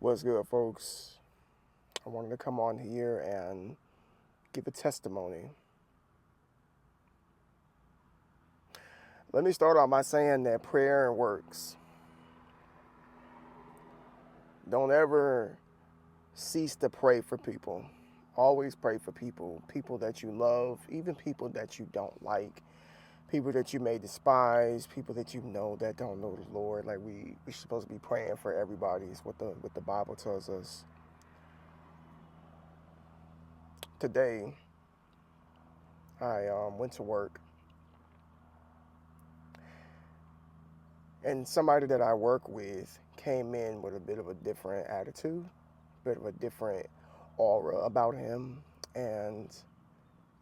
What's good, folks? I wanted to come on here and give a testimony. Let me start off by saying that prayer works. Don't ever cease to pray for people. Always pray for people, people that you love, even people that you don't like, people that you may despise, people that you know that don't know the Lord. Like we're supposed to be praying for everybody. Is what the Bible tells us. Today, I went to work, and somebody that I work with came in with a bit of a different attitude, a bit of a different aura about him. And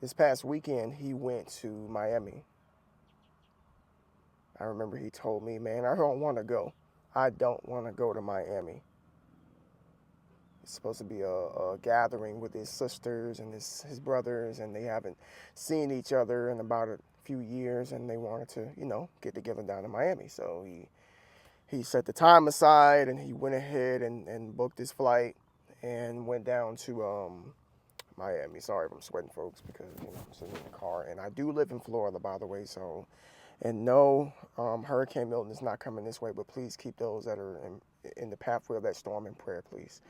this past weekend, he went to Miami. I remember he told me, man, I don't want to go. I don't want to go to Miami. It's supposed to be a gathering with his sisters and his brothers, and they haven't seen each other in about a few years, and they wanted to, get together down in Miami. So he set the time aside, and he went ahead and booked his flight and went down to Miami. Sorry if I'm sweating, folks, because I'm sitting in the car, and I do live in Florida, by the way. So, and no, Hurricane Milton is not coming this way, but please keep those that are in the pathway of that storm in prayer, please.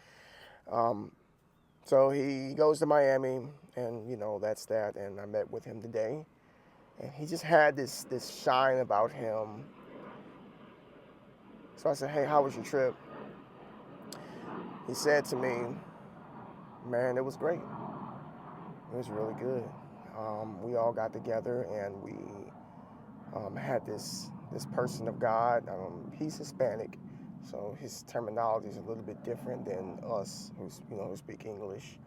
So he goes to Miami, and that's that. And I met with him today, and he just had this shine about him. So I said, "Hey, how was your trip?" He said to me, "Man, it was great. It was really good. We all got together, and we had this person of God. He's Hispanic, so his terminology is a little bit different than us who speak English.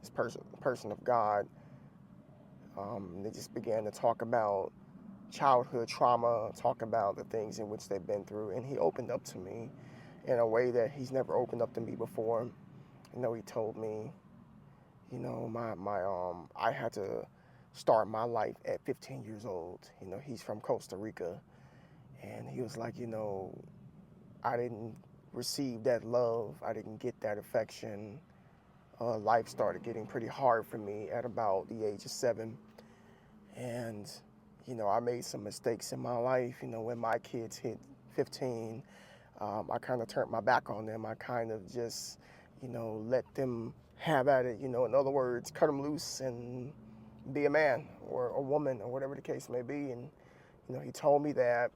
This person of God. They just began to talk about childhood trauma, talk about the things in which they've been through, and he opened up to me in a way that he's never opened up to me before. He told me, I had to start my life at 15 years old. He's from Costa Rica, and he was like, I didn't receive that love. I didn't get that affection. Life started getting pretty hard for me at about the age of 7. And, I made some mistakes in my life. When my kids hit 15, I kind of turned my back on them. I kind of just, let them have at it. In other words, cut them loose and be a man or a woman or whatever the case may be. And, he told me that.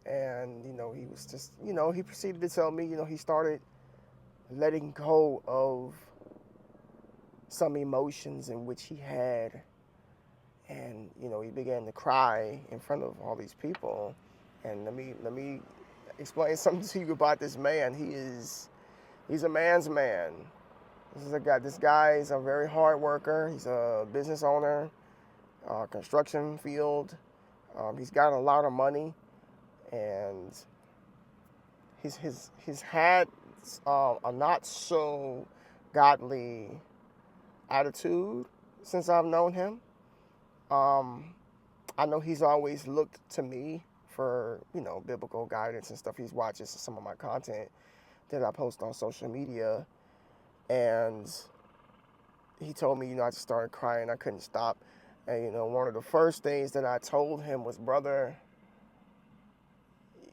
And, he was just, he proceeded to tell me, he started letting go of some emotions in which he had. And, he began to cry in front of all these people. And let me explain something to you about this man. He's a man's man. This guy is a very hard worker. He's a business owner, construction field. He's got a lot of money, and he's had a not so godly attitude since I've known him. I know he's always looked to me for, biblical guidance and stuff. He's watches some of my content that I post on social media. And he told me, I just started crying. I couldn't stop. And, one of the first things that I told him was, brother,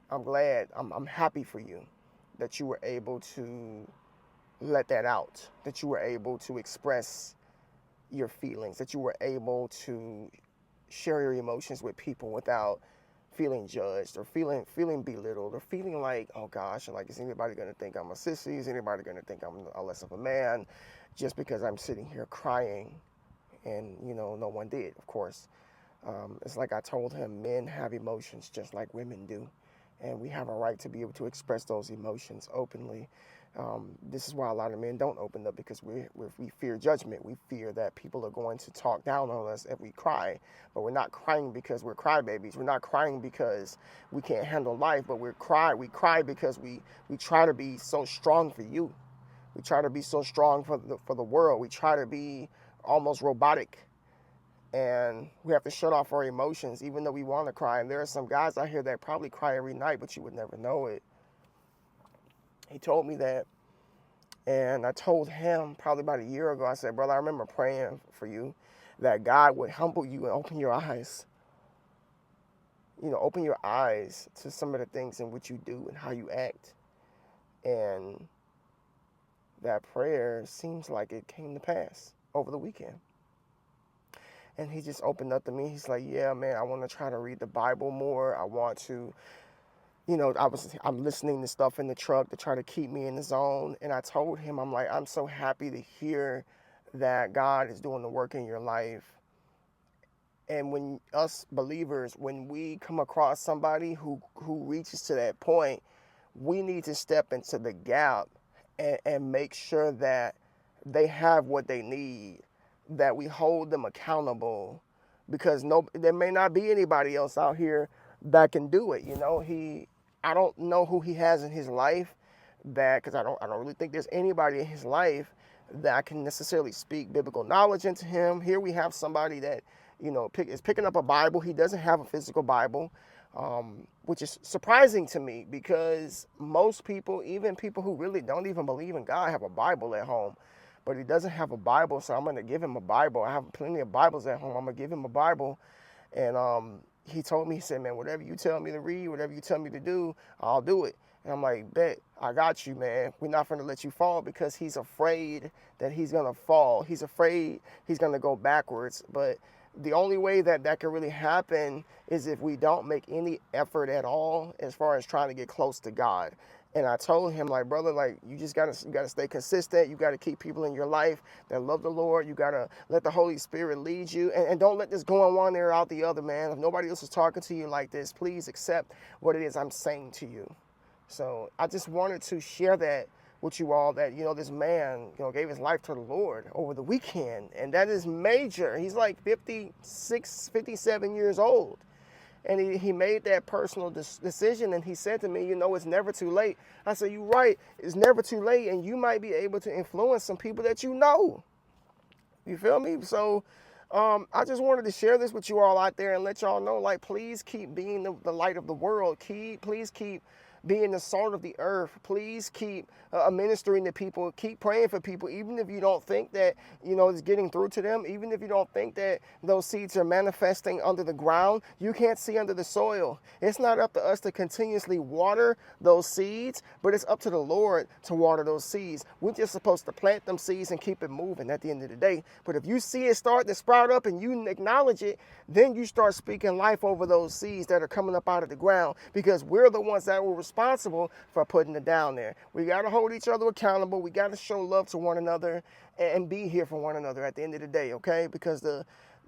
I'm glad, I'm happy for you that you were able to let that out, that you were able to express your feelings, that you were able to share your emotions with people without feeling judged or feeling belittled or feeling like, oh gosh, like, is anybody going to think I'm a sissy? Is anybody going to think I'm less of a man just because I'm sitting here crying? And, no one did, of course. It's like I told him, men have emotions just like women do. And we have a right to be able to express those emotions openly. This is why a lot of men don't open up, because we fear judgment. We fear that people are going to talk down on us if we cry. But we're not crying because we're crybabies. We're not crying because we can't handle life, but we cry because we try to be so strong for you. We try to be so strong for the world. We try to be almost robotic. And we have to shut off our emotions, even though we want to cry. And there are some guys out here that probably cry every night, but you would never know it. He told me that And I told him probably about a year ago, I said, brother, I remember praying for you that God would humble you and open your eyes. Open your eyes to some of the things in which you do and how you act. And that prayer seems like it came to pass over the weekend. And he just opened up to me. He's like, yeah, man, I want to try to read the Bible more. I want to, I'm listening to stuff in the truck to try to keep me in the zone. And I told him, I'm like, I'm so happy to hear that God is doing the work in your life. And when us believers, when we come across somebody who reaches to that point, we need to step into the gap and make sure that they have what they need, that we hold them accountable, because there may not be anybody else out here that can do it. I don't know who he has in his life because I don't really think there's anybody in his life that can necessarily speak biblical knowledge into him. Here we have somebody that is picking up a Bible. He doesn't have a physical Bible, which is surprising to me, because most people, even people who really don't even believe in God, have a Bible at home. But he doesn't have a Bible, so I'm going to give him a Bible. I have plenty of Bibles at home. I'm going to give him a Bible. And he told me, he said, man, whatever you tell me to read, whatever you tell me to do, I'll do it. And I'm like, bet, I got you, man. We're not going to let you fall, because he's afraid that he's going to fall. He's afraid he's going to go backwards. But the only way that can really happen is if we don't make any effort at all as far as trying to get close to God. And I told him, like, brother, like, you gotta stay consistent. You gotta keep people in your life that love the Lord. You gotta let the Holy Spirit lead you, and don't let this go on one ear out the other, man. If nobody else is talking to you like this, please accept what it is I'm saying to you. So I just wanted to share that with you all, that this man gave his life to the Lord over the weekend, and that is major. He's like 56, 57 years old. And he made that personal decision, and he said to me, it's never too late. I said, you're right, it's never too late, and you might be able to influence some people that you know. You feel me? So I just wanted to share this with you all out there and let y'all know, like, please keep being the light of the world. Please keep being the salt of the earth. Please keep ministering to people. Keep praying for people, even if you don't think that it's getting through to them. Even if you don't think that those seeds are manifesting under the ground, you can't see under the soil. It's not up to us to continuously water those seeds, but it's up to the Lord to water those seeds. We're just supposed to plant them seeds and keep it moving at the end of the day. But if you see it start to sprout up and you acknowledge it, then you start speaking life over those seeds that are coming up out of the ground, because we're the ones that were responsible for putting it down there. We got to hold each other accountable. We got to show love to one another and be here for one another at the end of the day, okay? Because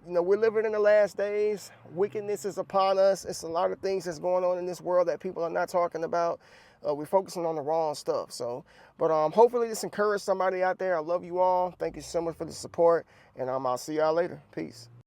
we're living in the last days. Wickedness is upon us. It's a lot of things that's going on in this world that people are not talking about. We're focusing on the wrong stuff. But hopefully this encouraged somebody out there. I love you all. Thank you so much for the support, and I'll see y'all later. Peace.